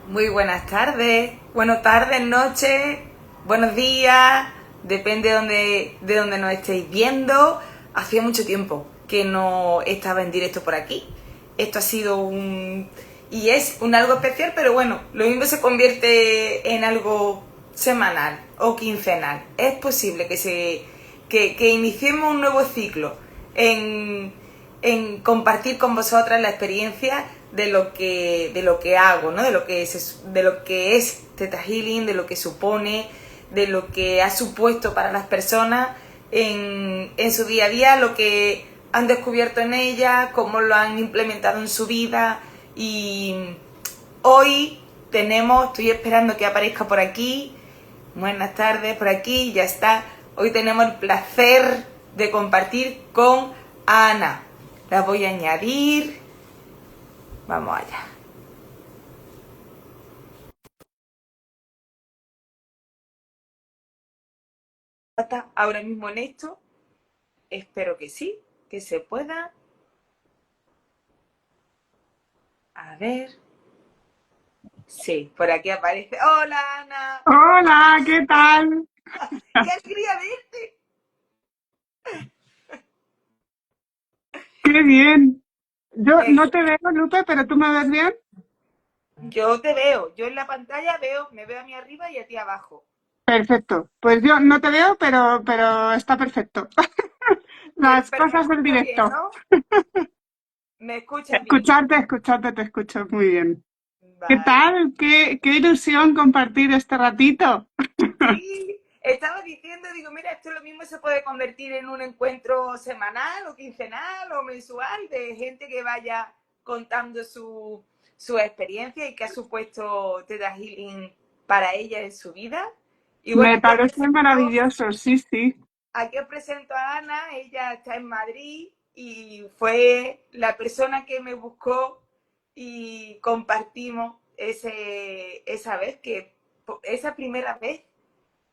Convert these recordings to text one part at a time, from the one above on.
Muy buenas tardes, buenas tardes, noches, buenos días, depende de donde nos estéis viendo. Hacía mucho tiempo que no estaba en directo por aquí. Esto ha sido y es un algo especial, pero bueno, lo mismo se convierte en algo semanal o quincenal. Es posible que iniciemos un nuevo ciclo en, en compartir con vosotras la experiencia de lo que hago, ¿no? De lo que es Theta Healing, de lo que supone, de lo que ha supuesto para las personas en su día a día, lo que han descubierto en ella, cómo lo han implementado en su vida. Y hoy estoy esperando que aparezca por aquí. Buenas tardes, por aquí, ya está. Hoy tenemos el placer de compartir con Ana. La voy a añadir. Vamos allá. ¿Está ahora mismo en esto? Espero que sí, que se pueda. A ver. Sí, por aquí aparece. ¡Hola, Ana! Hola, ¿qué tal? ¡Qué alegría verte! Qué bien. Yo no Eh, te veo, Lupe, pero tú me ves bien. yo te veo. Yo en la pantalla me veo a mí arriba y a ti abajo. Perfecto. Pues yo no te veo, pero está perfecto. Las Pero me cosas del escuchas bien, directo. ¿no? Me escuchas bien. Escucharte, te escucho muy bien. ¿Qué Vale. tal? Qué ilusión compartir este ratito. Sí, estaba diciendo, digo, mira, esto lo mismo se puede convertir en un encuentro semanal o quincenal o mensual de gente que vaya contando su experiencia y qué ha supuesto Theta Healing para ella en su vida. Y bueno, Me parece maravilloso, sí, sí. aquí os presento a Ana, ella está en Madrid y fue la persona que me buscó y compartimos esa primera vez.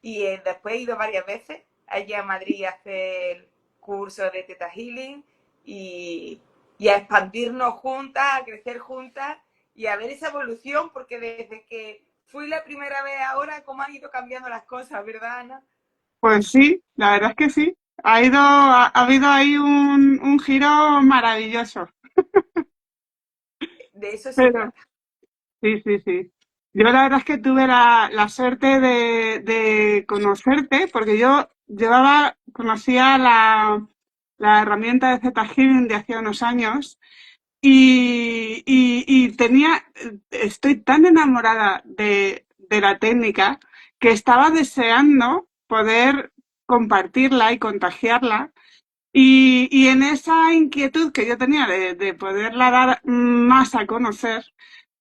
Y después he ido varias veces allí a Madrid a hacer cursos de Theta Healing y, y a expandirnos juntas, a crecer juntas y a ver esa evolución, porque desde que fui la primera vez ahora, cómo han ido cambiando las cosas, ¿verdad, Ana? Pues sí, la verdad es que sí. Ha habido ahí un giro maravilloso. De eso se Pero trata. sí, sí, sí. Yo la verdad es que tuve la suerte de conocerte, porque conocía la herramienta de Zeta Healing de hace unos años estoy tan enamorada de la técnica que estaba deseando poder compartirla y contagiarla. Y en esa inquietud que yo tenía de poderla dar más a conocer,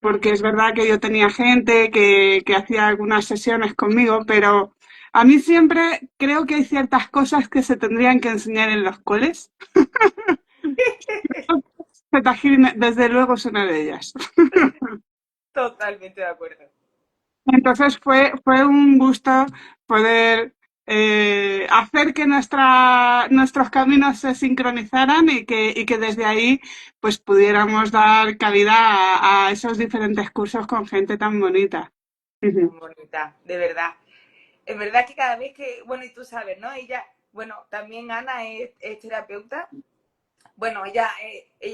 porque es verdad que yo tenía gente que hacía algunas sesiones conmigo, pero a mí siempre creo que hay ciertas cosas que se tendrían que enseñar en los coles. Zeta Healing, desde luego, es una de ellas. Totalmente de acuerdo. Entonces fue un gusto poder hacer que nuestros caminos se sincronizaran y que desde ahí pues pudiéramos dar cabida a esos diferentes cursos con gente tan bonita. Ujú. Tan bonita, de verdad. Es verdad que cada vez que, bueno, y tú sabes, ¿no? Ella, bueno, también Ana es terapeuta. Bueno, ella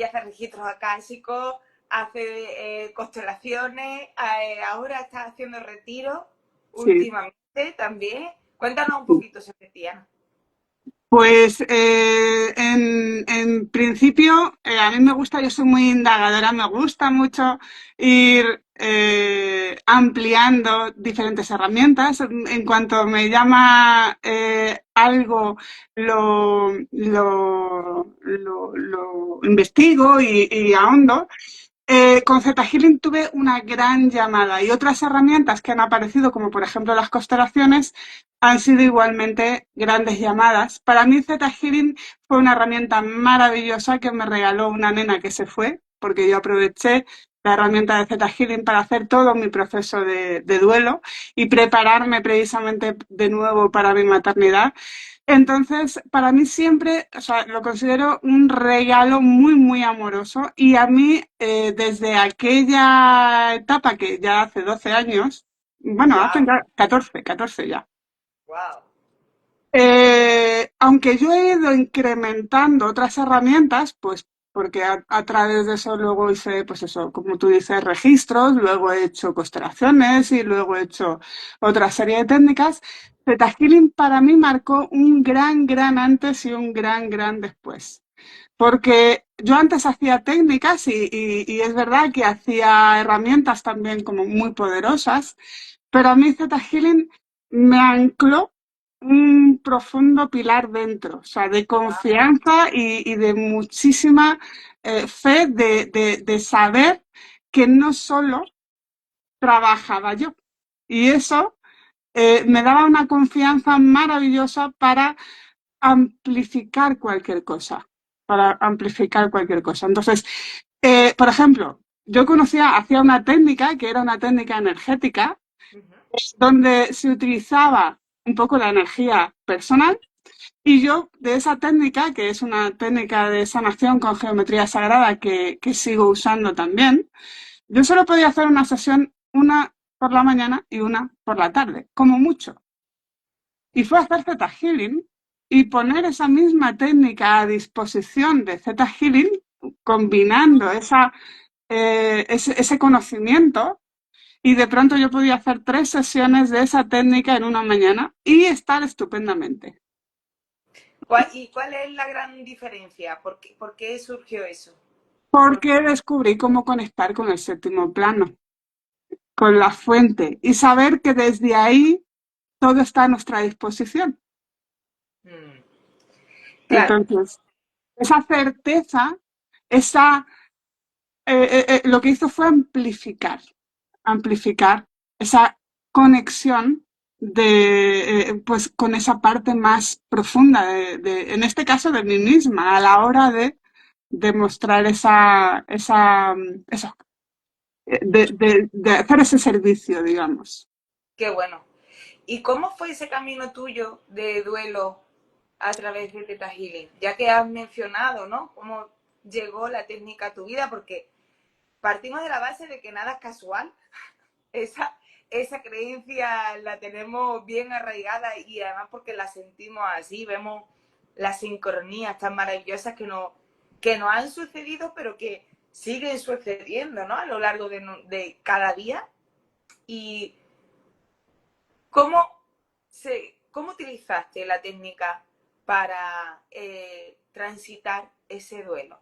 hace registros akáshicos, hace constelaciones, ahora está haciendo retiro Sí. últimamente también. Cuéntanos un poquito sobre ti, Ana. Pues en principio a mí me gusta, yo soy muy indagadora, me gusta mucho ir ampliando diferentes herramientas. En cuanto me llama algo, lo investigo y ahondo. Con Zeta Healing tuve una gran llamada y otras herramientas que han aparecido, como por ejemplo las constelaciones, han sido igualmente grandes llamadas. Para mí Zeta Healing fue una herramienta maravillosa que me regaló una nena que se fue, porque yo aproveché la herramienta de Theta Healing para hacer todo mi proceso de duelo y prepararme precisamente de nuevo para mi maternidad. Entonces, para mí siempre, o sea, lo considero un regalo muy, muy amoroso y a mí, desde aquella etapa que ya hace 12 años, bueno, hacen ¡Wow! ya 14 ya. ¡Wow! Aunque yo he ido incrementando otras herramientas, pues porque a través de eso luego hice, pues eso, como tú dices, registros, luego he hecho constelaciones y luego he hecho otra serie de técnicas. Theta Healing para mí marcó un gran, gran antes y un gran, gran después. Porque yo antes hacía técnicas y es verdad que hacía herramientas también como muy poderosas, pero a mí Theta Healing me ancló un profundo pilar dentro, o sea, de confianza y de muchísima fe de saber que no solo trabajaba yo. Y eso me daba una confianza maravillosa para amplificar cualquier cosa, para amplificar cualquier cosa. Entonces, por ejemplo, yo hacía una técnica que era una técnica energética Ujú. donde se utilizaba un poco la energía personal y yo de esa técnica, que es una técnica de sanación con geometría sagrada que sigo usando también, yo solo podía hacer una sesión, una por la mañana y una por la tarde, como mucho. Y fue hacer Theta Healing y poner esa misma técnica a disposición de Theta Healing, combinando ese conocimiento y de pronto yo podía hacer 3 sesiones de esa técnica en una mañana y estar estupendamente. ¿Y cuál es la gran diferencia? Por qué surgió eso? ¿Por Porque descubrí cómo conectar con el séptimo plano, con la fuente y saber que desde ahí todo está a nuestra disposición. Mm, claro, Entonces, esa certeza, lo que hizo fue amplificar esa conexión pues, con esa parte más profunda, en este caso de mí misma, a la hora de demostrar eso, de hacer ese servicio, digamos. qué bueno. ¿Y cómo fue ese camino tuyo de duelo a través de Theta Healing? Ya que has mencionado, ¿no? Cómo llegó la técnica a tu vida, porque partimos de la base de que nada es casual. Esa, esa creencia la tenemos bien arraigada y además porque la sentimos así, vemos las sincronías tan maravillosas que nos han sucedido, pero que siguen sucediendo, ¿no? A lo largo de cada día. ¿Y cómo, cómo utilizaste la técnica para transitar ese duelo?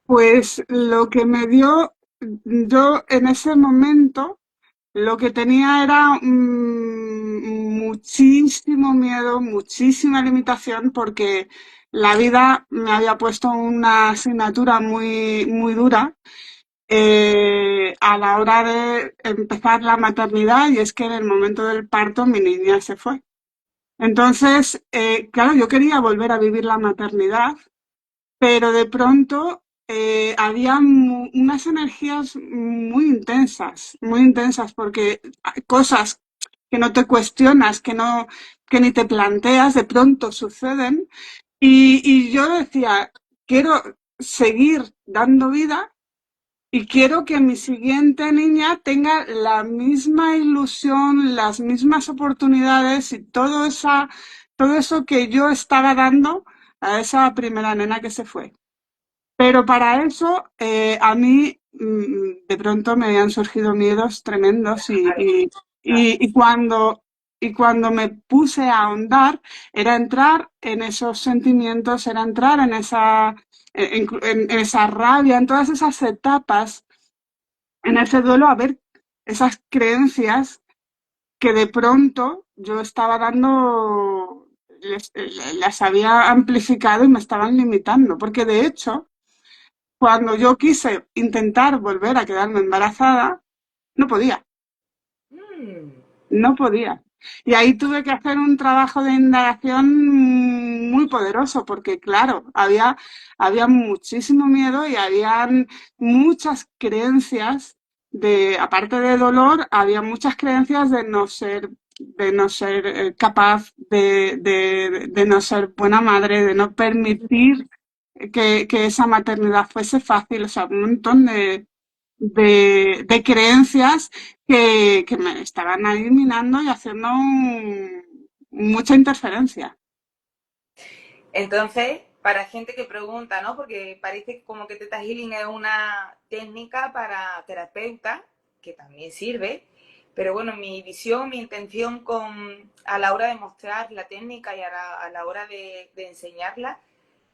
Pues lo que me dio, yo en ese momento, lo que tenía era muchísimo miedo, muchísima limitación, porque la vida me había puesto una asignatura muy, muy dura a la hora de empezar la maternidad, y es que en el momento del parto mi niña se fue. Entonces, claro, yo quería volver a vivir la maternidad, pero de pronto había unas energías muy intensas, porque hay cosas que no te cuestionas, que ni te planteas, de pronto suceden. Y yo decía, quiero seguir dando vida y quiero que mi siguiente niña tenga la misma ilusión, las mismas oportunidades y todo eso que yo estaba dando a esa primera nena que se fue. Pero para eso, a mí de pronto me habían surgido miedos tremendos Claro, claro. y cuando me puse a ahondar, era entrar en esos sentimientos, era entrar en esa rabia, en todas esas etapas, en ese duelo, a ver esas creencias que de pronto yo estaba las había amplificado y me estaban limitando, porque de hecho cuando yo quise intentar volver a quedarme embarazada, no podía, Mm, no podía. Y ahí tuve que hacer un trabajo de indagación muy poderoso porque, claro, había muchísimo miedo y habían muchas creencias aparte de dolor, había muchas creencias de no ser capaz, de no ser buena madre, de no permitir que esa maternidad fuese fácil, o sea, un montón de creencias que me estaban ahí minando y haciendo mucha interferencia. Entonces, para gente que pregunta, ¿no? Porque parece como que Theta Healing es una técnica para terapeutas, que también sirve, pero bueno, mi visión, mi intención a la hora de mostrar la técnica y a la hora de enseñarla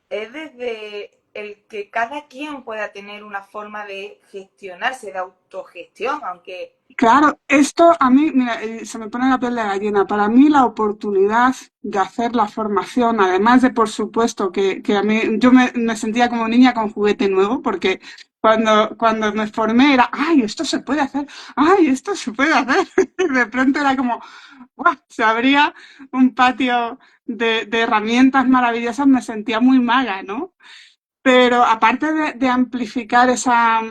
es desde el que cada quien pueda tener una forma de gestionarse, de autogestión, aunque... Claro, esto a mí, mira, se me pone la piel de gallina. Para mí la oportunidad de hacer la formación, además de, por supuesto, que a mí, yo me sentía como niña con juguete nuevo, porque cuando me formé era, ay, esto se puede hacer, ay, esto se puede hacer. Y de pronto era como, ¡guau! Se abría un patio de herramientas maravillosas, me sentía muy maga, ¿no? Pero aparte de amplificar esa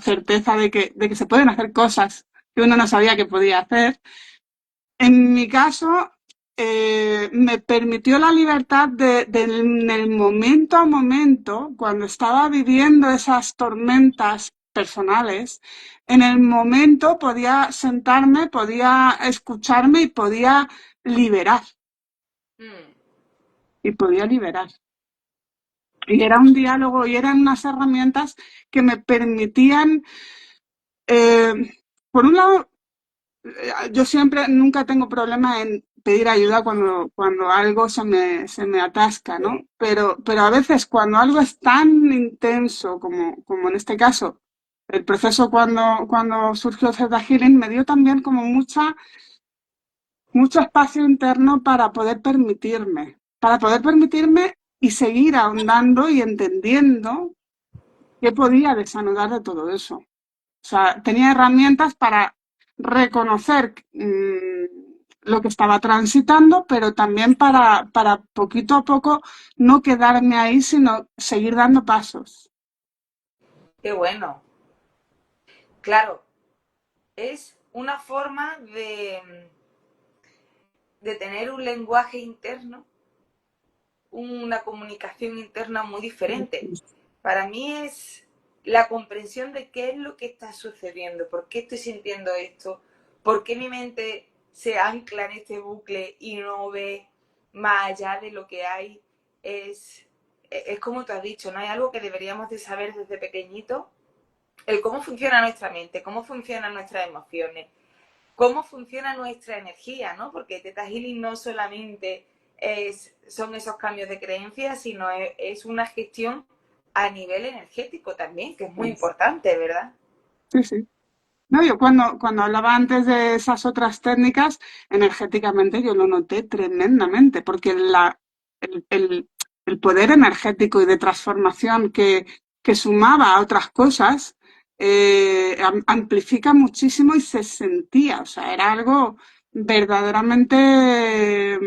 certeza de que se pueden hacer cosas que uno no sabía que podía hacer, en mi caso me permitió la libertad en el momento a momento, cuando estaba viviendo esas tormentas personales, en el momento podía sentarme, podía escucharme liberar, Mm, y podía liberar. Y era un diálogo y eran unas herramientas que me permitían, eh, por un lado, yo siempre, nunca tengo problema en pedir ayuda cuando algo se me atasca, ¿no? Pero a veces cuando algo es tan intenso como en este caso, el proceso cuando surgió Theta Healing me dio también como mucho espacio interno para poder permitirme y seguir ahondando y entendiendo qué podía desanudar de todo eso. O sea, tenía herramientas para reconocer lo que estaba transitando, pero también para poquito a poco no quedarme ahí, sino seguir dando pasos. qué bueno. Claro, es una forma de tener un lenguaje interno, una comunicación interna muy diferente. Para mí es la comprensión de qué es lo que está sucediendo, por qué estoy sintiendo esto, por qué mi mente se ancla en este bucle y no ve más allá de lo que hay. Es como tú has dicho, ¿no? Hay algo que deberíamos de saber desde pequeñito, el cómo funciona nuestra mente, cómo funcionan nuestras emociones, cómo funciona nuestra energía, ¿no? Porque Theta Healing no solamente son esos cambios de creencias, sino es una gestión a nivel energético también, que es muy importante, ¿verdad? Sí, sí. No, yo cuando hablaba antes de esas otras técnicas, energéticamente yo lo noté tremendamente, porque el poder energético y de transformación que sumaba a otras cosas amplifica muchísimo y se sentía, o sea, era algo verdaderamente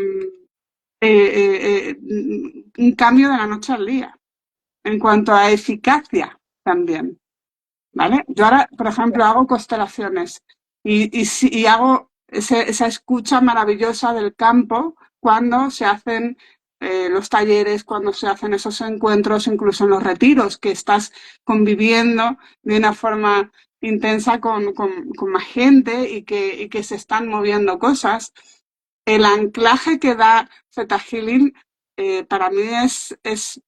un cambio de la noche al día, en cuanto a eficacia también. ¿Vale? Yo ahora, por ejemplo, hago constelaciones y hago esa escucha maravillosa del campo cuando se hacen los talleres, cuando se hacen esos encuentros, incluso en los retiros, que estás conviviendo de una forma intensa con más gente y que se están moviendo cosas. El anclaje que da Theta Healing para mí es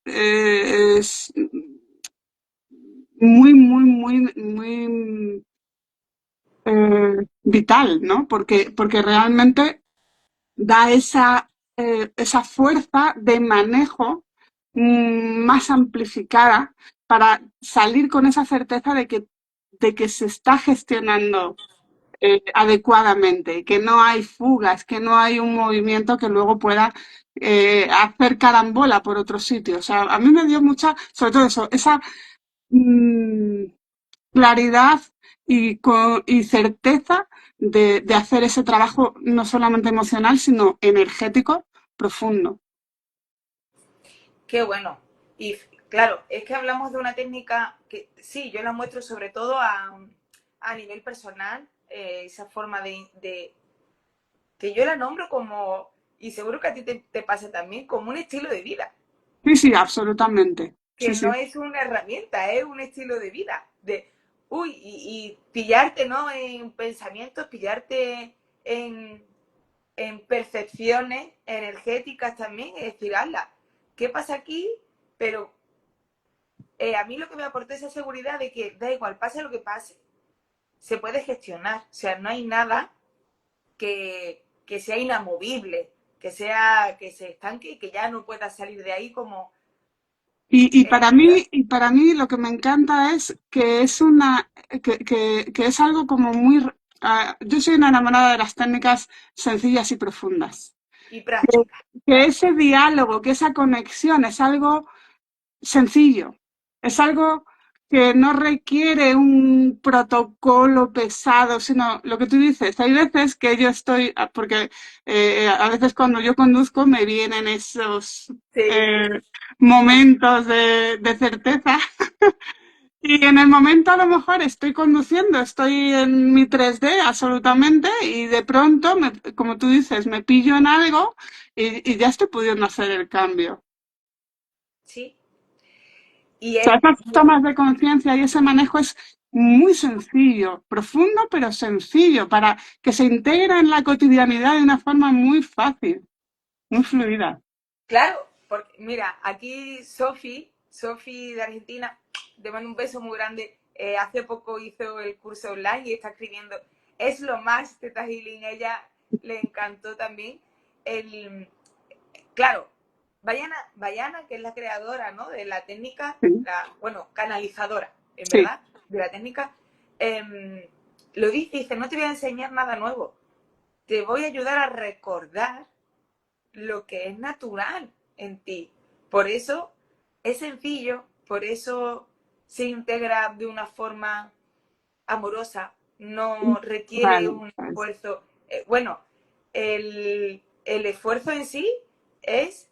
muy, muy, muy, muy vital, ¿no? Porque realmente da esa fuerza de manejo más amplificada para salir con esa certeza de que se está gestionando adecuadamente, que no hay fugas, que no hay un movimiento que luego pueda hacer carambola por otro sitio. O sea, a mí me dio sobre todo eso, esa mm, claridad y certeza de hacer ese trabajo no solamente emocional, sino energético profundo. qué bueno. Y claro, es que hablamos de una técnica que sí, yo la muestro sobre todo a nivel personal, esa forma que yo la nombro como, y seguro que a ti te pasa también, como un estilo de vida, Sí, sí, absolutamente. Sí, que no sí. es una herramienta, es un estilo de vida. Y pillarte, ¿no? En pensamientos, pillarte en, en percepciones energéticas también, es decir, ala, ¿qué pasa aquí? Pero a mí lo que me aportó esa seguridad de que da igual, pase lo que pase, se puede gestionar. O sea, no hay nada que sea inamovible, que se estanque y que ya no pueda salir de ahí como... Y para mí lo que me encanta es que es que es algo como muy, yo soy una enamorada de las técnicas sencillas y profundas. y Que, práctica, que ese diálogo, que esa conexión es algo sencillo. Es algo que no requiere un protocolo pesado, sino lo que tú dices. Hay veces que yo estoy, porque a veces cuando yo conduzco me vienen esos sí, eh, momentos de certeza. Y en el momento a lo mejor estoy conduciendo, estoy en mi 3D absolutamente y de pronto, como tú dices, me pillo en algo y ya estoy pudiendo hacer el cambio. sí. Y Sea, es esas tomas de conciencia y ese manejo es muy sencillo, profundo pero sencillo, para que se integre en la cotidianidad de una forma muy fácil, muy fluida. claro, porque mira, aquí Sofi de Argentina, te mando un beso muy grande. Hace poco hizo el curso online y está escribiendo. Es lo más Teta Healing, ella le encantó también. El, claro, Bayana, que es la creadora, ¿no? De la técnica, Sí, bueno, canalizadora, en sí, verdad, de la técnica, lo dice, no te voy a enseñar nada nuevo, te voy a ayudar a recordar lo que es natural en ti. Por eso es sencillo, por eso se integra de una forma amorosa, no requiere vale, un pues, esfuerzo. Bueno, el esfuerzo en sí es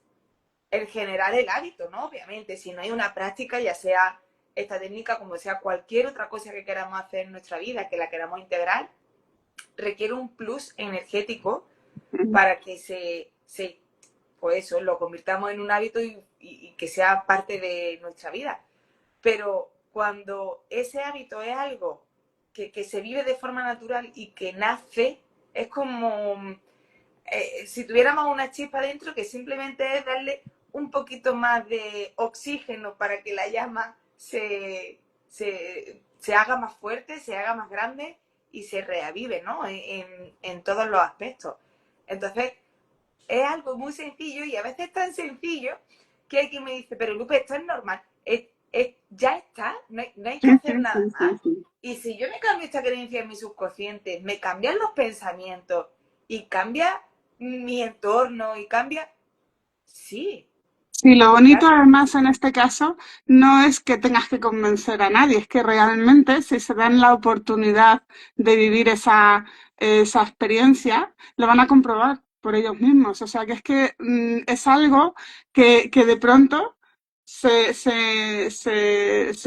el generar el hábito, ¿no? Obviamente, si no hay una práctica, ya sea esta técnica como sea cualquier otra cosa que queramos hacer en nuestra vida, que la queramos integrar, requiere un plus energético para que pues eso, lo convirtamos en un hábito y que sea parte de nuestra vida. Pero cuando ese hábito es algo que se vive de forma natural y que nace, es como si tuviéramos una chispa dentro que simplemente es darle un poquito más de oxígeno para que la llama se haga más fuerte, se haga más grande y se reavive, ¿no? En todos los aspectos. Entonces, es algo muy sencillo y a veces es tan sencillo que hay quien me dice, pero Lupe, esto es normal, ya está, no hay sí, que sí, hacer sí, nada sí, más. sí. Y si yo me cambio esta creencia en mi subconsciente, me cambian los pensamientos y cambia mi entorno y cambia... Sí, Sí, lo bonito claro. además en este caso no es que tengas que convencer a nadie, es que realmente si se dan la oportunidad de vivir esa experiencia, lo van a comprobar por ellos mismos. O sea que es que es algo que de pronto se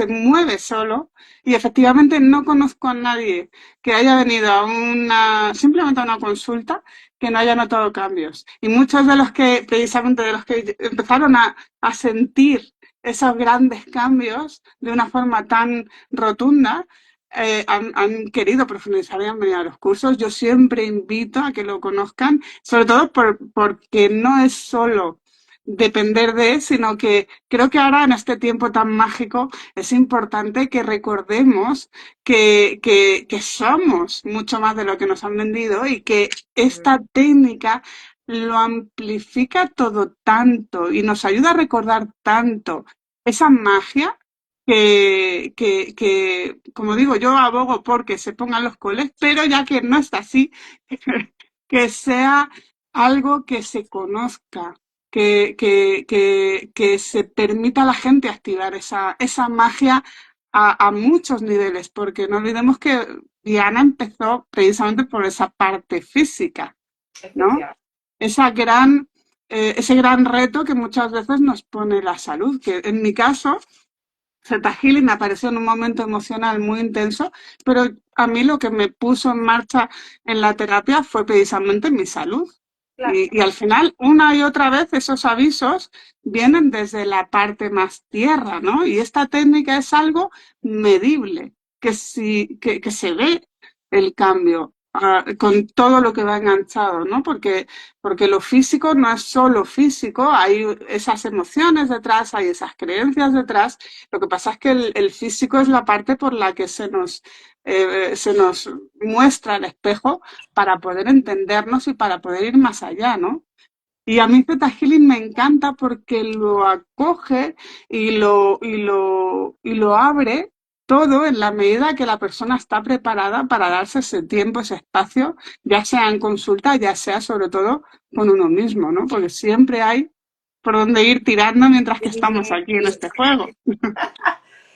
mueve solo y efectivamente no conozco a nadie que haya venido a simplemente a una consulta que no haya notado cambios. Y muchos de los que, precisamente de los que empezaron a sentir esos grandes cambios de una forma tan rotunda, han querido profundizar y han venido a los cursos. Yo siempre invito a que lo conozcan, sobre todo porque no es solo depender de, sino que creo que ahora en este tiempo tan mágico es importante que recordemos que somos mucho más de lo que nos han vendido y que Mm, esta técnica lo amplifica todo tanto y nos ayuda a recordar tanto esa magia como digo, yo abogo porque se pongan los coles, pero ya que no está así, que sea algo que se conozca, que se permita a la gente activar esa magia a muchos niveles, porque no olvidemos que Diana empezó precisamente por esa parte física, ¿no? efectivamente. Esa gran ese gran reto que muchas veces nos pone la salud, que en mi caso Zeta Healing me apareció en un momento emocional muy intenso, pero a mí lo que me puso en marcha en la terapia fue precisamente mi salud. Claro, Y al final, una y otra vez, esos avisos vienen desde la parte más tierra, ¿no? Y esta técnica es algo medible, que se ve el cambio, con todo lo que va enganchado, ¿no? Porque lo físico no es solo físico, hay esas emociones detrás, hay esas creencias detrás. Lo que pasa es que el físico es la parte por la que se nos muestra el espejo para poder entendernos y para poder ir más allá, ¿no? Y a mí Theta Healing me encanta porque lo acoge y lo abre todo en la medida que la persona está preparada para darse ese tiempo, ese espacio, ya sea en consulta, ya sea sobre todo con uno mismo, ¿no? Porque siempre hay por dónde ir tirando mientras que sí, estamos aquí en este juego.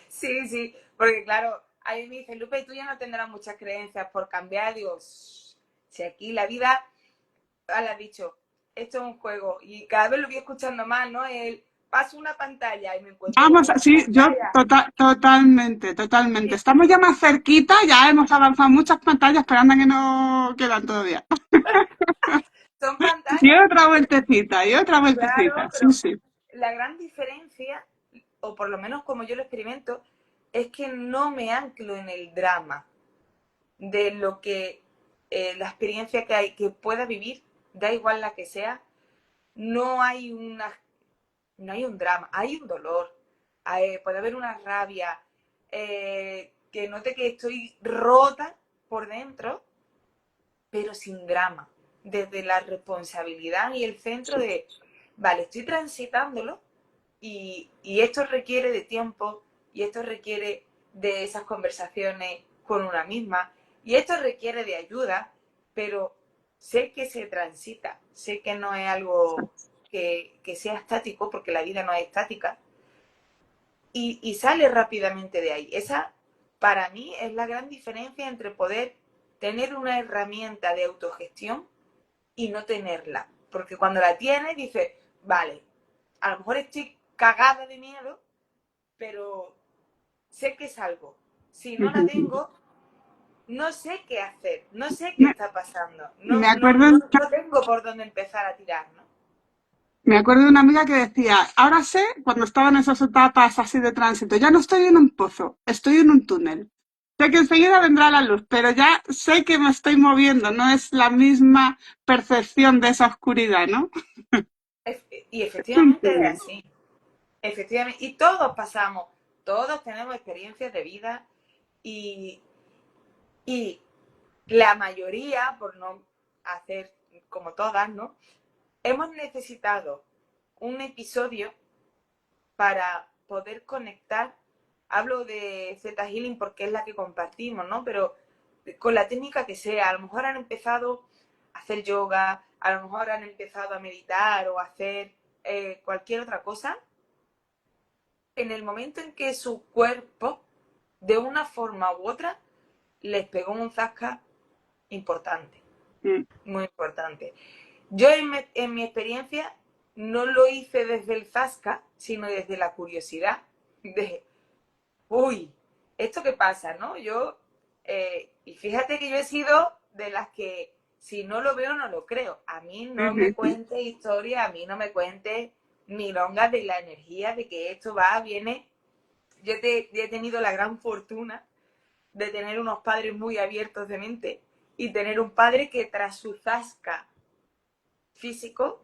sí, sí, porque claro, ahí me dice, Lupe, tú ya no tendrás muchas creencias por cambiar. Digo, si aquí la vida, le has dicho, esto es un juego, y cada vez lo voy escuchando más, ¿no? El paso una pantalla y me encuentro con Vamos, una sí, yo pantalla. totalmente, totalmente. Sí, Estamos ya más cerquita, ya hemos avanzado muchas pantallas, pero anda que no quedan todavía. son Y pantallas, otra vueltecita, y otra claro, vueltecita, sí, pero sí. la gran diferencia, o por lo menos como yo lo experimento, es que no me anclo en el drama de lo que la experiencia que hay, que pueda vivir, da igual la que sea, no hay una, no hay un drama, hay un dolor, puede haber una rabia, que note que estoy rota por dentro, pero sin drama, desde la responsabilidad y el centro de, vale, estoy transitándolo y esto requiere de tiempo y esto requiere de esas conversaciones con una misma y esto requiere de ayuda, pero sé que se transita, sé que no es algo que sea estático, porque la vida no es estática, y sale rápidamente de ahí. Esa, para mí, es la gran diferencia entre poder tener una herramienta de autogestión y no tenerla. Porque cuando la tienes, dices, vale, a lo mejor estoy cagada de miedo, pero sé que es algo. Si no la tengo, no sé qué hacer, no sé qué Me, está pasando, me acuerdo, no tengo por dónde empezar a tirar, ¿no? me acuerdo de una amiga que decía, ahora sé, cuando estaba en esas etapas así de tránsito, ya no estoy en un pozo, estoy en un túnel. Sé que enseguida vendrá la luz, pero ya sé que me estoy moviendo, no es la misma percepción de esa oscuridad, ¿no? Y Es un efectivamente es túnel. así, efectivamente, y todos pasamos, todos tenemos experiencias de vida y, y la mayoría, por no hacer como todas, ¿no? Hemos necesitado un episodio para poder conectar. Hablo de Zeta Healing porque es la que compartimos, ¿no? Pero con la técnica que sea, a lo mejor han empezado a hacer yoga, a lo mejor han empezado a meditar o a hacer cualquier otra cosa, en el momento en que su cuerpo, de una forma u otra, les pegó un zasca importante, Mm, muy importante. Yo en mi experiencia no lo hice desde el zasca, sino desde la curiosidad de, uy, ¿esto qué pasa, no? Y fíjate que yo he sido de las que si no lo veo no lo creo. A mí no me ujú, cuente historia, a mí no me cuente milongas de la energía, de que esto va, viene. Yo he tenido la gran fortuna de tener unos padres muy abiertos de mente y tener un padre que tras su zasca físico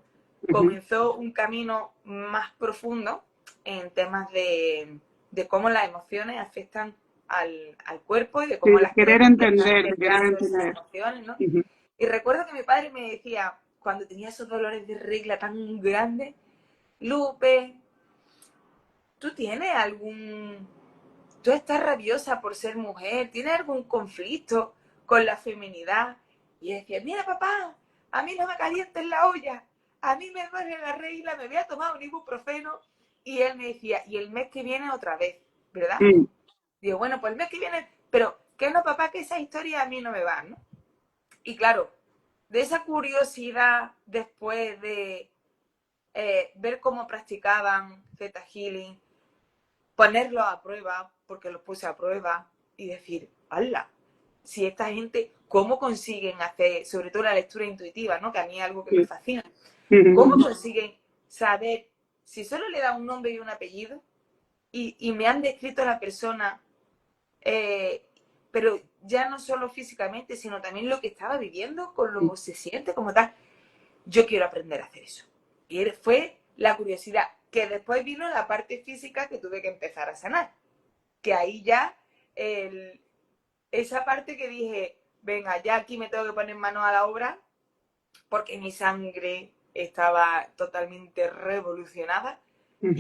ujú. comenzó un camino más profundo en temas de cómo las emociones afectan al cuerpo y de Sí, cómo las creencias van de querer generando esas entender. emociones, ¿no? Ujú. Y recuerdo que mi padre me decía, cuando tenía esos dolores de regla tan grandes, Lupe, ¿tú tienes algún... ¿Tú estás rabiosa por ser mujer? ¿Tienes algún conflicto con la feminidad? Y yo decía, mira papá, a mí no me calientes la olla, a mí me duele la regla, me voy a tomar un ibuprofeno. Y él me decía, y el mes que viene otra vez, ¿verdad? Mm, Digo, bueno, pues el mes que viene, pero que no papá, que esa historia a mí no me va, ¿no? Y claro, de esa curiosidad después de ver cómo practicaban Theta Healing, ponerlos a prueba, porque los puse a prueba, y decir, ¡hala! Si esta gente, ¿cómo consiguen hacer, sobre todo la lectura intuitiva, ¿no? Que a mí es algo que me Sí. fascina, ¿cómo Ujú. consiguen saber si solo le da un nombre y un apellido y me han descrito a la persona, eh, pero ya no solo físicamente, sino también lo que estaba viviendo, con lo que se siente como tal? Yo quiero aprender a hacer eso. Y fue la curiosidad, que después vino la parte física que tuve que empezar a sanar. Que ahí ya, el, esa parte que dije, venga, ya aquí me tengo que poner mano a la obra, porque mi sangre estaba totalmente revolucionada Ujú.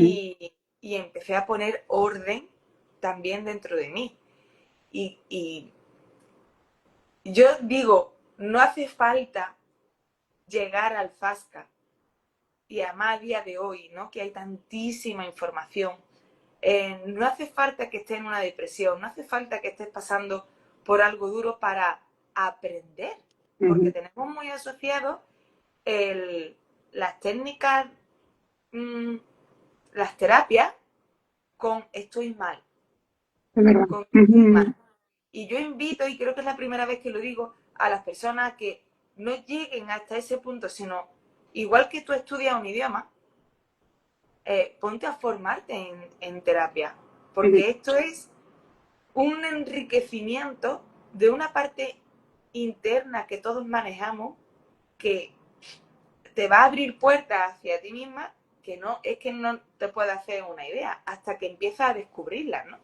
y empecé a poner orden también dentro de mí. Y yo digo, no hace falta llegar al FASCA, y además a día de hoy, ¿no? Que hay tantísima información, no hace falta que estés en una depresión, no hace falta que estés pasando por algo duro para aprender, porque Ujú. tenemos muy asociado el, las técnicas, mmm, las terapias con estoy mal, Es verdad. con estoy mal. Ujú. Y yo invito, y creo que es la primera vez que lo digo, a las personas que no lleguen hasta ese punto, sino igual que tú estudias un idioma, ponte a formarte en terapia, Ujú. porque esto es un enriquecimiento de una parte interna que todos manejamos, que te va a abrir puertas hacia ti misma, que no es que no te puedes hacer una idea hasta que empiezas a descubrirlas, ¿no?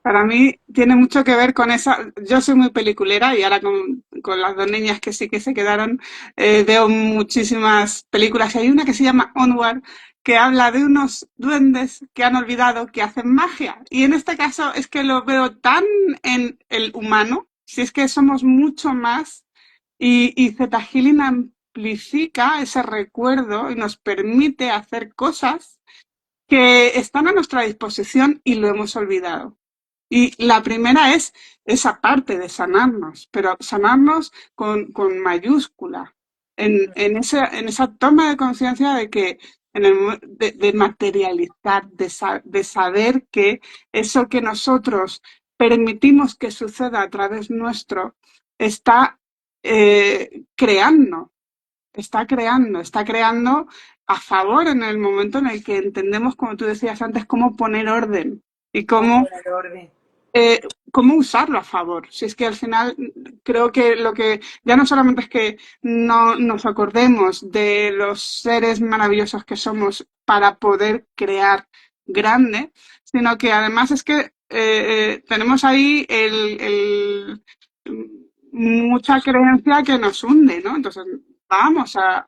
Para mí tiene mucho que ver con esa. Yo soy muy peliculera y ahora con las dos niñas que sí que se quedaron, veo muchísimas películas. Y hay una que se llama Onward, que habla de unos duendes que han olvidado que hacen magia. Y en este caso es que lo veo tan en el humano, si es que somos mucho más. Y Zeta Healing amplifica ese recuerdo y nos permite hacer cosas que están a nuestra disposición y lo hemos olvidado. Y la primera es esa parte de sanarnos, pero sanarnos con mayúscula, en esa toma de conciencia de que de materializar, de saber que eso que nosotros permitimos que suceda a través nuestro está creando, está creando a favor en el momento en el que entendemos, como tú decías antes, cómo poner orden y Cómo cómo poner orden. eh, cómo usarlo a favor. Si es que al final creo que lo que ya no solamente es que no nos acordemos de los seres maravillosos que somos para poder crear grande, sino que además es que tenemos ahí mucha creencia que nos hunde, ¿no? Entonces vamos a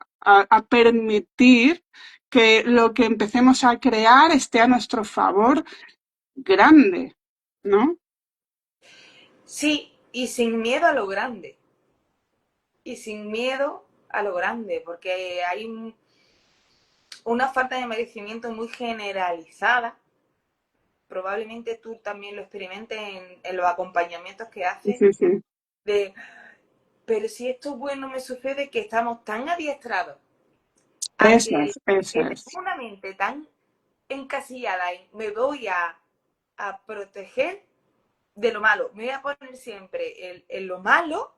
permitir que lo que empecemos a crear esté a nuestro favor grande, ¿no? Sí, y sin miedo a lo grande. Y sin miedo a lo grande, porque hay una falta de merecimiento muy generalizada. Probablemente tú también lo experimentes en los acompañamientos que Sí, haces, sí, sí. de, pero si esto bueno me sucede, que estamos tan adiestrados a Eso que tenemos es. una mente tan encasillada en me voy a proteger de lo malo, me voy a poner siempre en lo malo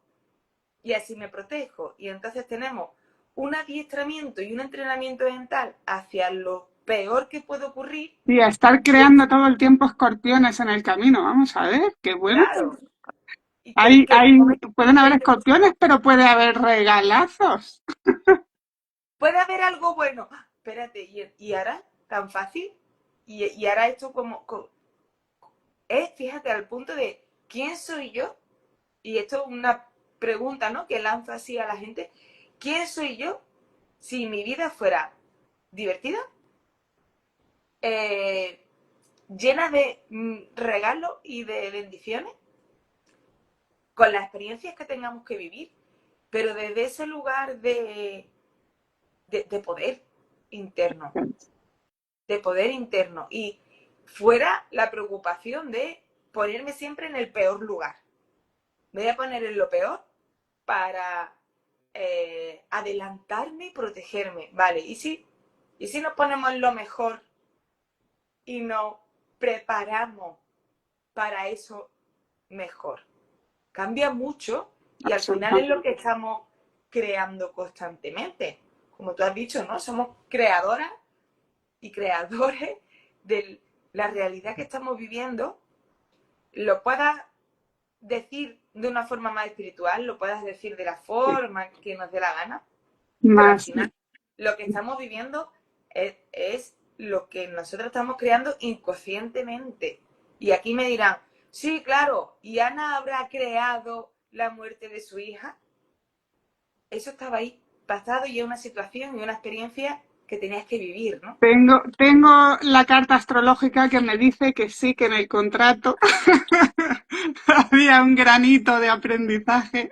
y así me protejo. Y entonces tenemos un adiestramiento y un entrenamiento mental hacia lo peor que puede ocurrir. Y a estar Y es creando todo el tiempo escorpiones en el camino. Vamos a ver, qué bueno. claro, y que en el momento Pueden haber de, escorpiones, pero puede haber regalazos. puede haber algo bueno. Espérate, y ahora tan fácil. Y ahora esto como es, fíjate, al punto de ¿quién soy yo? Y esto es una pregunta, ¿no? Que lanzo así a la gente. ¿Quién soy yo si mi vida fuera divertida, eh, llena de regalos y de bendiciones, con las experiencias que tengamos que vivir, pero desde ese lugar de poder interno, de poder interno, y fuera la preocupación de ponerme siempre en el peor lugar? Me voy a poner en lo peor para adelantarme y protegerme. Vale, ¿y si ¿Y si nos ponemos lo mejor y nos preparamos para eso mejor? Cambia mucho y al final es lo absolutamente. que estamos creando constantemente. Como tú has dicho, ¿no? Somos creadoras y creadores de la realidad que estamos viviendo. Lo puedas decir de una forma más espiritual, lo puedas decir de la Sí. forma que nos dé la gana, pero al Más, final lo que estamos viviendo es lo que nosotros estamos creando inconscientemente. Y aquí me dirán, sí, claro, ¿y Ana habrá creado la muerte de su hija? Eso estaba ahí, pasado y es una situación y una experiencia que tenías que vivir, ¿no? tengo la carta astrológica que me dice que sí, que en el contrato había un granito de aprendizaje.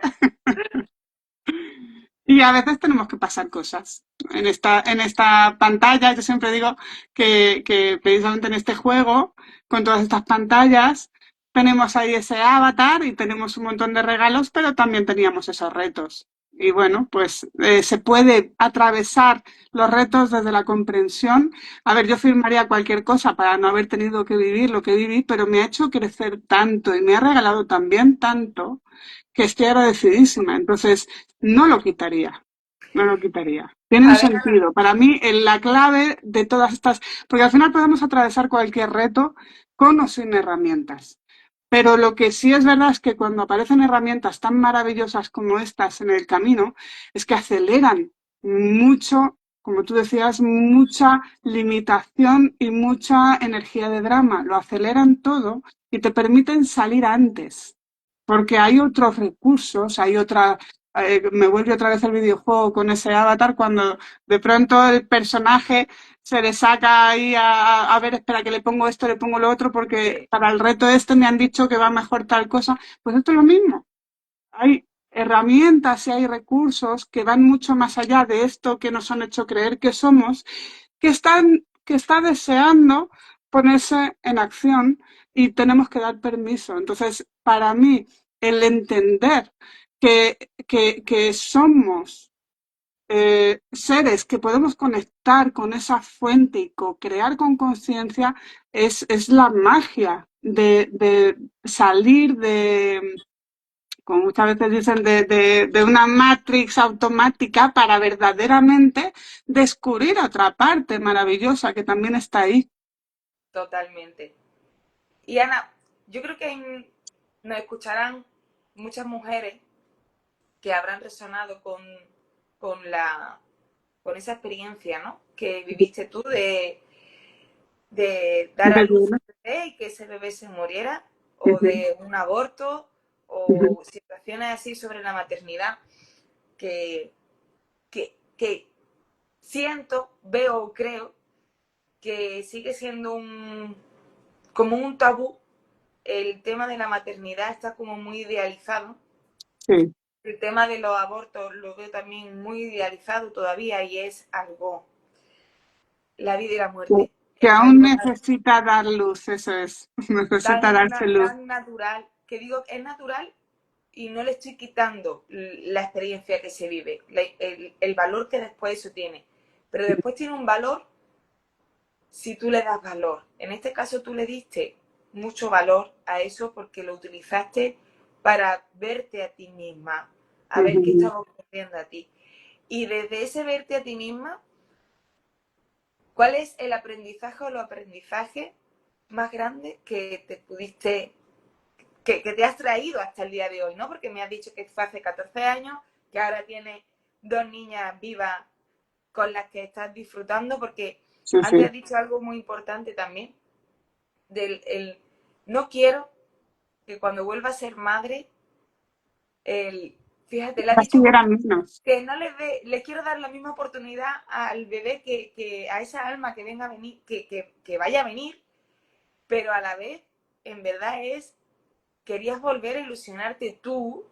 Y a veces tenemos que pasar cosas. En esta pantalla, yo siempre digo que precisamente en este juego, con todas estas pantallas, tenemos ahí ese avatar y tenemos un montón de regalos, pero también teníamos esos retos. Y bueno, pues se puede atravesar los retos desde la comprensión. A ver, yo firmaría cualquier cosa para no haber tenido que vivir lo que viví, pero me ha hecho crecer tanto y me ha regalado también tanto que estoy agradecidísima. Entonces, no lo quitaría, no lo quitaría. Tiene un A ver, Ana, sentido. Para mí, la clave de todas estas, porque al final podemos atravesar cualquier reto con o sin herramientas. Pero lo que sí es verdad es que cuando aparecen herramientas tan maravillosas como estas en el camino, es que aceleran mucho, como tú decías, mucha limitación y mucha energía de drama. Lo aceleran todo y te permiten salir antes porque hay otros recursos, hay otra, me vuelve otra vez el videojuego con ese avatar cuando de pronto el personaje se le saca ahí a ver, espera, que le pongo esto, le pongo lo otro, porque sí, para el reto este me han dicho que va mejor tal cosa. Pues esto es lo mismo. Hay herramientas y hay recursos que van mucho más allá de esto que nos han hecho creer que somos que está deseando ponerse en acción y tenemos que dar permiso. Entonces, para mí, el entender que somos seres que podemos conectar con esa fuente y co-crear con conciencia es la magia de salir de, como muchas veces dicen, de una matrix automática para verdaderamente descubrir otra parte maravillosa que también está ahí. totalmente. Y Ana, yo creo que nos escucharán muchas mujeres que habrán resonado con con esa experiencia, ¿no? Que viviste tú de dar a luz un bebé y que ese bebé se muriera, o de un aborto, o situaciones así sobre la maternidad que, que siento, veo o creo que sigue siendo como un tabú. El tema de la maternidad está como muy idealizado. Sí. El tema de los abortos lo veo también muy idealizado todavía y es algo, la vida y la muerte, Que es aún algo necesita dar luz, eso es, necesita darse luz. tan natural, que digo, es natural y no le estoy quitando la experiencia que se vive, el valor que después eso tiene. Pero después tiene un valor si tú le das valor. En este caso tú le diste mucho valor a eso porque lo utilizaste para verte a ti misma, a ver qué estaba ocurriendo a ti. Y desde ese verte a ti misma, ¿cuál es el aprendizaje o los aprendizajes más grandes que te pudiste, que te has traído hasta el día de hoy? ¿No? Porque me has dicho que fue hace 14 años, que ahora tienes dos niñas vivas con las que estás disfrutando, porque Sí, antes sí. has dicho algo muy importante también, no quiero que cuando vuelva a ser madre, el, fíjate, le has Así dicho como eran menos. que no le quiero dar la misma oportunidad al bebé que a esa alma que venga a venir, que vaya a venir, pero a la vez, en verdad querías volver a ilusionarte tú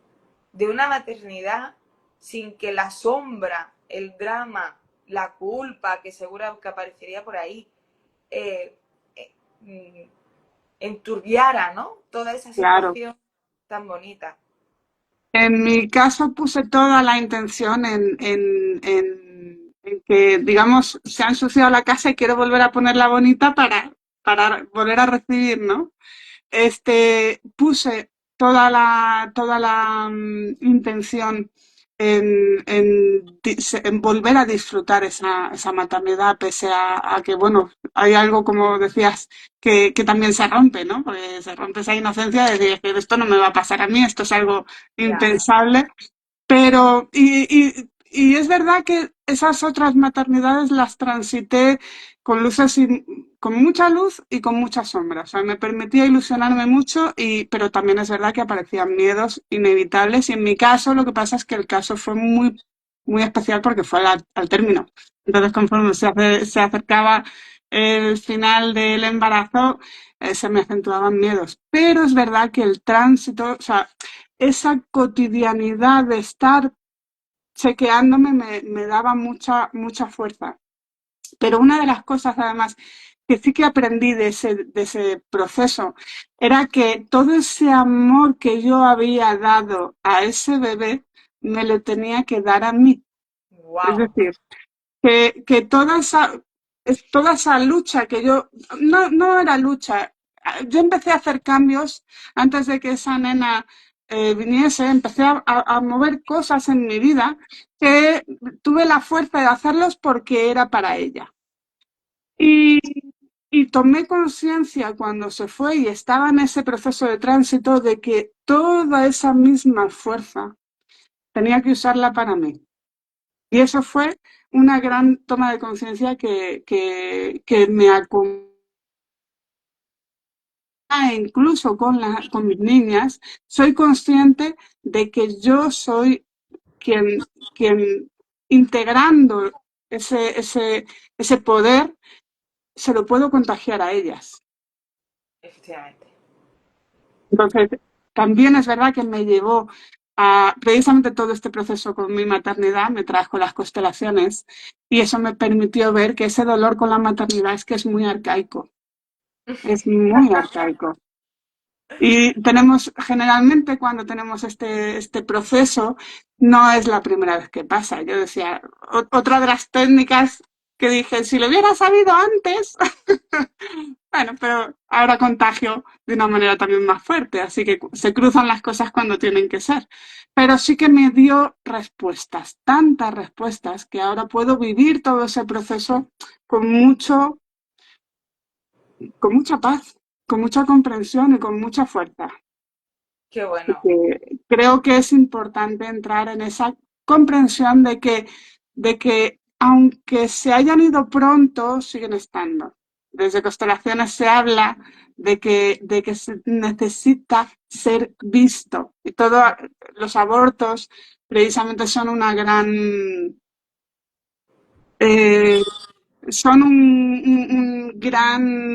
de una maternidad sin que la sombra, el drama, la culpa que seguro que aparecería por ahí, eh, eh, enturbiara, ¿no? Toda esa Claro. situación tan bonita. En mi caso puse toda la intención en que, digamos, se ha ensuciado la casa y quiero volver a ponerla bonita para volver a recibir, ¿no? Puse toda la intención en volver a disfrutar esa maternidad, pese a que, bueno, hay algo, como decías, que también se rompe, ¿no? Porque se rompe esa inocencia de decir, que esto no me va a pasar a mí, esto es algo Ya. impensable. Pero, y es verdad que esas otras maternidades las transité con luces con mucha luz y con mucha sombra. O sea, me permitía ilusionarme mucho, pero también es verdad que aparecían miedos inevitables. Y en mi caso, lo que pasa es que el caso fue muy, muy especial porque fue al término. Entonces, conforme se acercaba el final del embarazo, se me acentuaban miedos. Pero es verdad que el tránsito, o sea, esa cotidianidad de estar chequeándome me daba mucha, mucha fuerza. Pero una de las cosas, además, que sí que aprendí de ese proceso era que todo ese amor que yo había dado a ese bebé me lo tenía que dar a mí. Es Wow. decir, que toda esa lucha que yo, no era lucha, yo empecé a hacer cambios antes de que esa nena viniese, empecé a mover cosas en mi vida que tuve la fuerza de hacerlos porque era para ella. Y, y tomé conciencia cuando se fue y estaba en ese proceso de tránsito de que toda esa misma fuerza tenía que usarla para mí. Y eso fue una gran toma de conciencia que me acompaña incluso con mis niñas. Soy consciente de que yo soy quien integrando ese poder, se lo puedo contagiar a ellas. Efectivamente. Entonces, también es verdad que me llevó a precisamente todo este proceso con mi maternidad, me trajo las constelaciones y eso me permitió ver que ese dolor con la maternidad es que es muy arcaico, es muy arcaico. Y generalmente cuando tenemos este proceso, no es la primera vez que pasa. Yo decía, otra de las técnicas que dije, si lo hubiera sabido antes, bueno, pero ahora contagio de una manera también más fuerte, así que se cruzan las cosas cuando tienen que ser. Pero sí que me dio respuestas, tantas respuestas, que ahora puedo vivir todo ese proceso con con mucha paz, con mucha comprensión y con mucha fuerza. Qué Y bueno. que creo que es importante entrar en esa comprensión de que aunque se hayan ido pronto, siguen estando. Desde constelaciones se habla de que se necesita ser visto. Y todos los abortos precisamente son eh,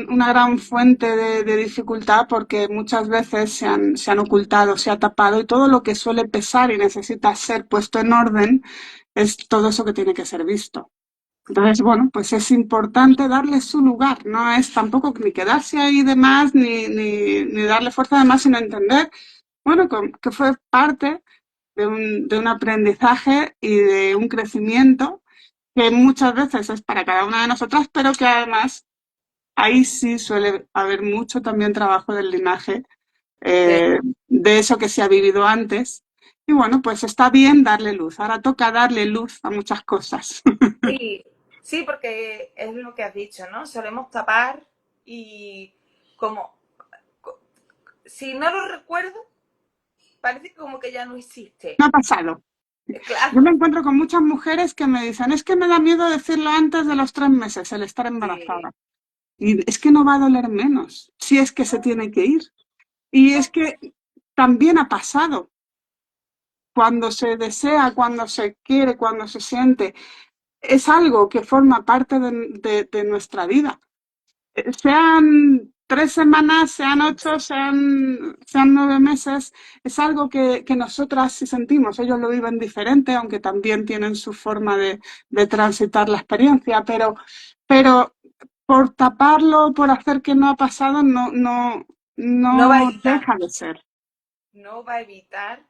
una gran fuente de dificultad porque muchas veces se han ocultado, se ha tapado y todo lo que suele pesar y necesita ser puesto en orden es todo eso que tiene que ser visto. Entonces, bueno, pues es importante darle su lugar, no es tampoco ni quedarse ahí de más ni darle fuerza de más, sino entender, bueno, que fue parte de un aprendizaje y de un crecimiento que muchas veces es para cada una de nosotras, pero que además ahí sí suele haber mucho también trabajo del linaje, De- eh, de eso que se ha vivido antes. Y bueno, pues está bien darle luz. Ahora toca darle luz a muchas cosas. Sí, sí, porque es lo que has dicho, ¿no? Solemos tapar y como si no lo recuerdo, parece como que ya no existe. No ha pasado. Yo me Claro, encuentro con muchas mujeres que me dicen, es que me da miedo decirlo antes de los 3 meses, el estar sí, embarazada. Y es que no va a doler menos, si es que se tiene que ir. Y es no, que también ha pasado. Cuando se desea, cuando se quiere, cuando se siente, es algo que forma parte de nuestra vida. Sean 3 semanas, sean 8, sean 9 meses, es algo que nosotras sí sentimos. Ellos lo viven diferente, aunque también tienen su forma de transitar la experiencia, pero por taparlo, por hacer que no ha pasado, no va a no evitar, deja de ser. no va a evitar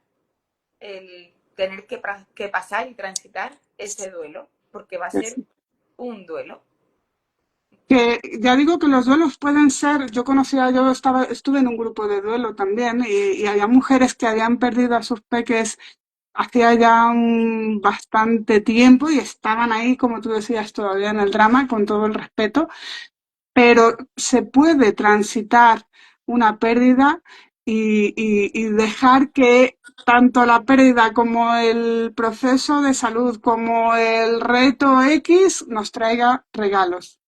el tener que pasar y transitar ese duelo. porque va a Pues ser un duelo. que ya digo que los duelos pueden ser, estuve en un grupo de duelo también y había mujeres que habían perdido a sus peques hacía ya bastante tiempo y estaban ahí, como tú decías, todavía en el drama, con todo el respeto, pero se puede transitar una pérdida y dejar que tanto la pérdida como el proceso de salud, como el reto X, nos traiga regalos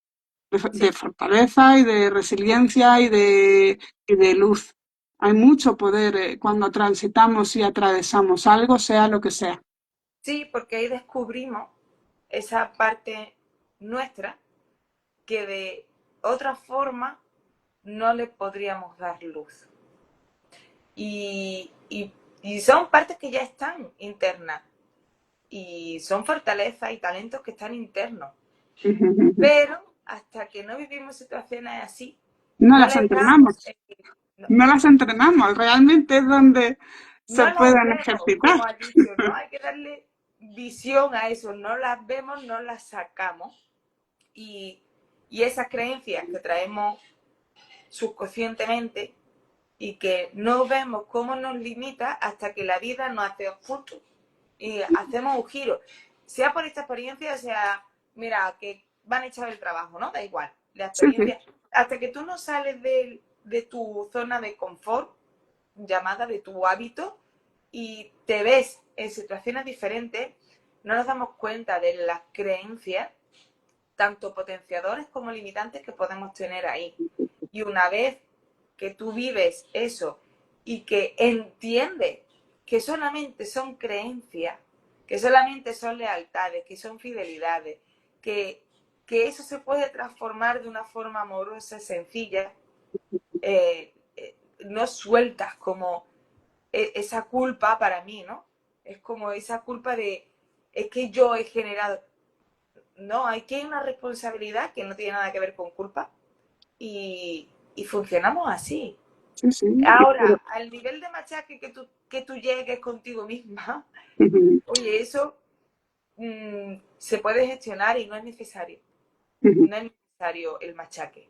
de Sí, fortaleza y de resiliencia y de luz. Hay mucho poder cuando transitamos y atravesamos algo, sea lo que sea. sí, porque ahí descubrimos esa parte nuestra que de otra forma no le podríamos dar luz. Y son partes que ya están internas y son fortalezas y talentos que están internos. Pero hasta que no vivimos situaciones así, No no las les damos, entrenamos, no las entrenamos, realmente es donde se no las pueden vemos, ejercitar. como has dicho, ¿no? Hay que darle visión a eso, no las vemos, no las sacamos. Y, y esas creencias que traemos subconscientemente y que no vemos cómo nos limita hasta que la vida nos hace justo y hacemos un giro. Sea por esta experiencia, sea, mira, que van a echar el trabajo, ¿no? Da igual. La Sí, sí, experiencia, hasta que tú no sales de tu zona de confort, llamada de tu hábito, y te ves en situaciones diferentes, no nos damos cuenta de las creencias, tanto potenciadores como limitantes que podemos tener ahí. Y una vez que tú vives eso y que entiendes que solamente son creencias, que solamente son lealtades, que son fidelidades, que eso se puede transformar de una forma amorosa, sencilla, no sueltas como esa culpa para mí, ¿no? Es como esa culpa de, es que yo he generado, no, hay que una responsabilidad que no tiene nada que ver con culpa y funcionamos así. sí, sí. Ahora, al nivel de machaque que tú llegues contigo misma, oye, eso se puede gestionar y no es necesario. No es necesario el machaque.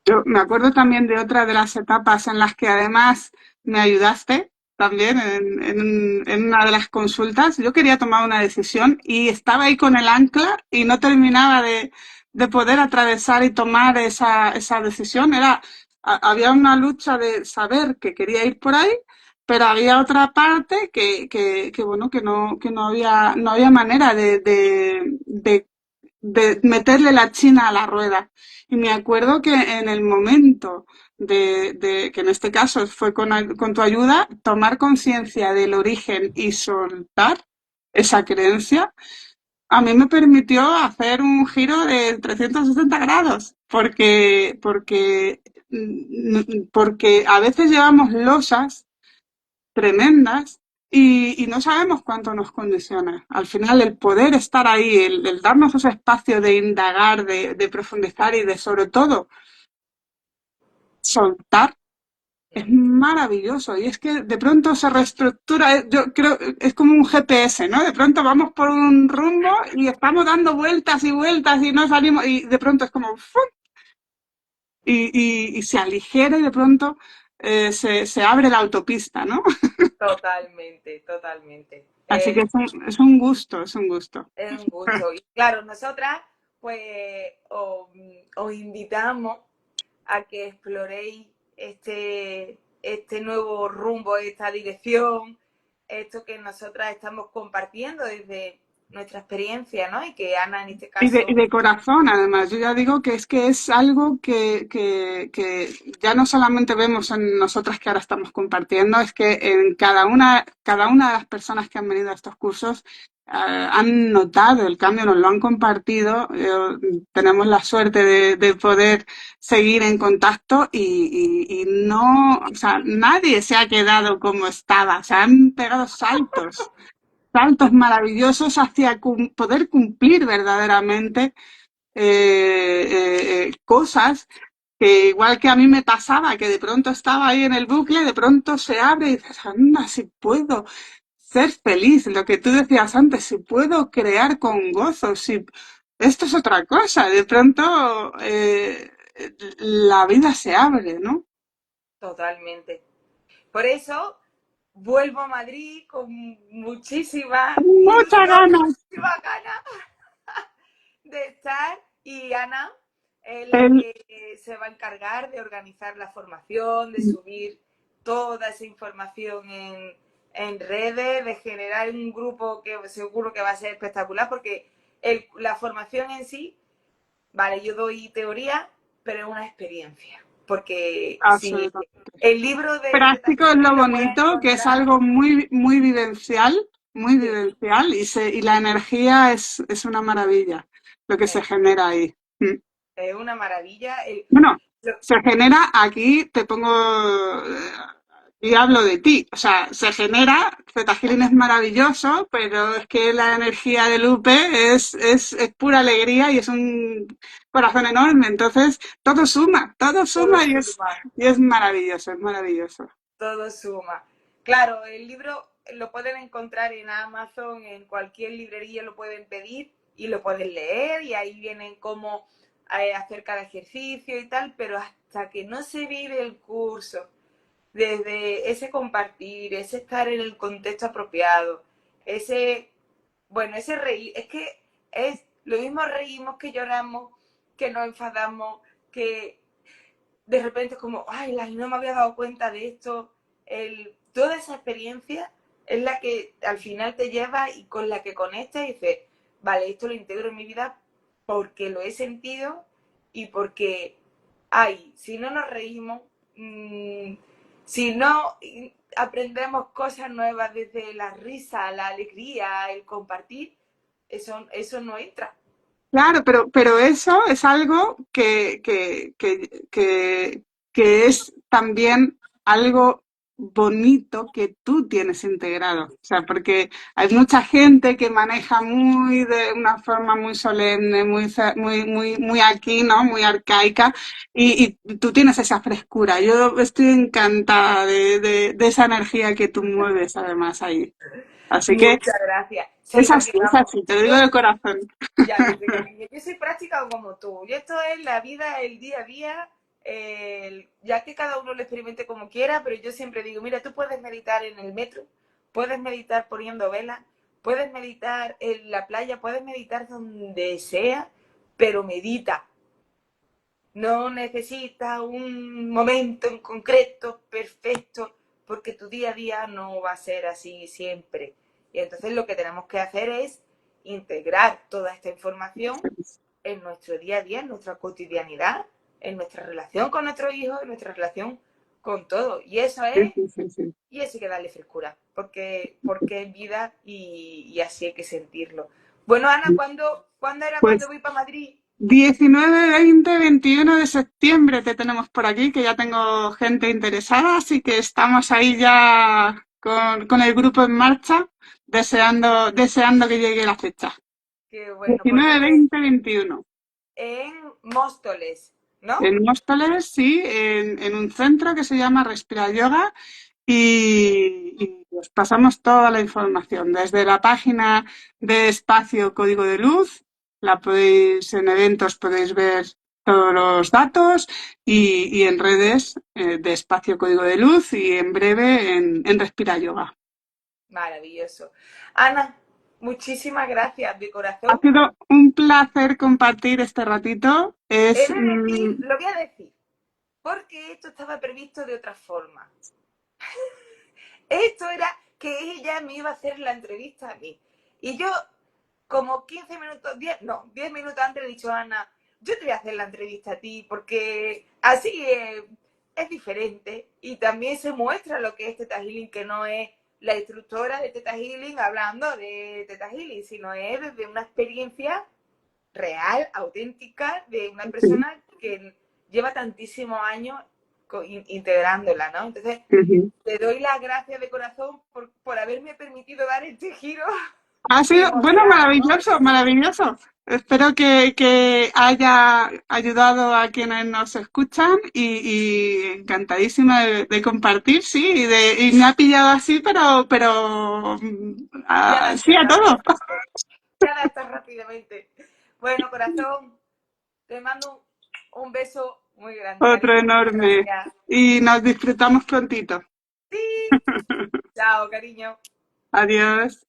Yo me acuerdo también de otra de las etapas en las que además me ayudaste también en una de las consultas. Yo quería tomar una decisión y estaba ahí con el ancla y no terminaba de poder atravesar y tomar esa decisión. Había una lucha de saber que quería ir por ahí, pero había otra parte bueno, que no había manera de meterle la china a la rueda. Y me acuerdo que en el momento que en este caso fue con tu ayuda, tomar conciencia del origen y soltar esa creencia, a mí me permitió hacer un giro de 360 grados, porque a veces llevamos losas tremendas y no sabemos cuánto nos condiciona. Al final, el poder estar ahí, el darnos ese espacio de indagar, de profundizar y de, sobre todo, soltar, es maravilloso. Y es que de pronto se reestructura, yo creo, es como un GPS, ¿no? De pronto vamos por un rumbo y estamos dando vueltas y vueltas y no salimos, y de pronto es como, ¡fum! Y se aligera y de pronto se abre la autopista, ¿no? Totalmente, totalmente. Así que es un gusto, es un gusto. Es un gusto. Y claro, nosotras pues os invitamos a que exploréis este nuevo rumbo, esta dirección, esto que nosotras estamos compartiendo desde nuestra experiencia, ¿no? Y que Ana en este Y de, y caso, de corazón, además, yo ya digo que es algo que ya no solamente vemos en nosotras que ahora estamos compartiendo, es que en cada una de las personas que han venido a estos cursos han notado el cambio, nos lo han compartido, tenemos la suerte de poder seguir en contacto y no, o sea, nadie se ha quedado como estaba, o sea, han pegado saltos maravillosos hacia poder cumplir verdaderamente cosas que igual que a mí me pasaba, que de pronto estaba ahí en el bucle, de pronto se abre y dices, anda, si puedo, ser feliz, lo que tú decías antes, si puedo crear con gozo, si esto es otra cosa, de pronto la vida se abre, ¿no? Totalmente. Por eso vuelvo a Madrid con muchísima Muchas ilusión y ganas. muchísima ganas de estar, y Ana es la El- que se va a encargar de organizar la formación, de subir toda esa información en redes, de generar un grupo que seguro que va a ser espectacular, porque la formación en sí, vale, yo doy teoría, pero es una experiencia, porque si Absolutamente. el libro de Teta Práctico es lo Healy lo puedes bonito, que es encontrar. algo muy Sí, vivencial, y la energía es una maravilla, lo que se sí, genera ahí. Mm. es una maravilla. Bueno, Lo- se genera, aquí te pongo, y hablo de ti, o sea, se genera, Zeta Healing es maravilloso, pero es que la energía de Lupe es pura alegría y es un corazón enorme, entonces todo todo suma suma. y es maravilloso, es maravilloso. Todo suma. Claro, el libro lo pueden encontrar en Amazon, en cualquier librería lo pueden pedir y lo pueden leer, y ahí vienen cómo hacer cada ejercicio y tal, pero hasta que no se vive el curso, desde ese compartir, ese estar en el contexto apropiado, ese, bueno, ese reír, es que es lo mismo, reímos que lloramos, que nos enfadamos, que de repente es como, ay, no me había dado cuenta de esto. Toda esa experiencia es la que al final te lleva y con la que conectas y dices, vale, esto lo integro en mi vida porque lo he sentido y porque, ay, si no nos reímos, si no aprendemos cosas nuevas desde la risa, la alegría, el compartir, eso no entra. Claro, pero eso es algo que es también algo bonito que tú tienes integrado. O sea, porque hay mucha gente que maneja muy de una forma muy solemne, muy aquí, ¿no? Muy arcaica, y tú tienes esa frescura. Yo estoy encantada de esa energía que tú mueves además ahí. Así que Muchas gracias. Sí, porque es vamos, así, te lo digo yo de corazón. ya desde pequeño. Yo soy práctica como tú. Y esto es la vida, el día a día, ya que cada uno lo experimente como quiera, pero yo siempre digo, mira, tú puedes meditar en el metro, puedes meditar poniendo velas, puedes meditar en la playa, puedes meditar donde sea, pero medita. No necesitas un momento en concreto perfecto, porque tu día a día no va a ser así siempre. Y entonces lo que tenemos que hacer es integrar toda esta información en nuestro día a día, en nuestra cotidianidad, en nuestra relación con nuestros hijos, en nuestra relación con todo. Sí, sí, sí, sí. Y eso hay que darle frescura, porque es vida y así hay que sentirlo. Bueno, Ana, ¿cuándo era cuando Pues voy para Madrid? 19, 20, 21 de septiembre te tenemos por aquí, que ya tengo gente interesada, así que estamos ahí ya con el grupo en marcha, deseando que llegue la fecha. Que bueno, pues 19, 20, 21. en Móstoles, ¿no? En Móstoles, sí, en un centro que se llama Respira Yoga, y os pasamos toda la información. Desde la página de Espacio Código de Luz, la podéis, en eventos podéis ver todos los datos, y en redes de Espacio Código de Luz, y en breve en Respira Yoga. Maravilloso. Ana, muchísimas gracias de Ha corazón. sido un placer compartir este ratito. He de decir, lo voy a decir, porque esto estaba previsto de otra forma. Esto era que ella me iba a hacer la entrevista a mí. Y yo, como 15 minutos, 10 no, 10 minutos antes le he dicho a Ana, yo te voy a hacer la entrevista a ti, porque así es diferente. Y también se muestra lo que es Teta Healing, que no es la instructora de Teta Healing hablando de Teta Healing, sino es desde una experiencia real, auténtica, de una persona que lleva tantísimos años integrándola, ¿no? Entonces, te doy las gracias de corazón por haberme permitido dar este giro Ha y sido, bueno, mostrarnos maravilloso, maravilloso. espero que haya ayudado a quienes nos escuchan y encantadísima de compartir, sí, y me ha pillado así, Te sí a adaptas todo. rápidamente. Te adaptas rápidamente. Bueno, corazón, te mando un beso muy grande, Otro cariño. Muchas enorme. gracias. Y nos disfrutamos prontito. Sí. Chao, cariño. Adiós.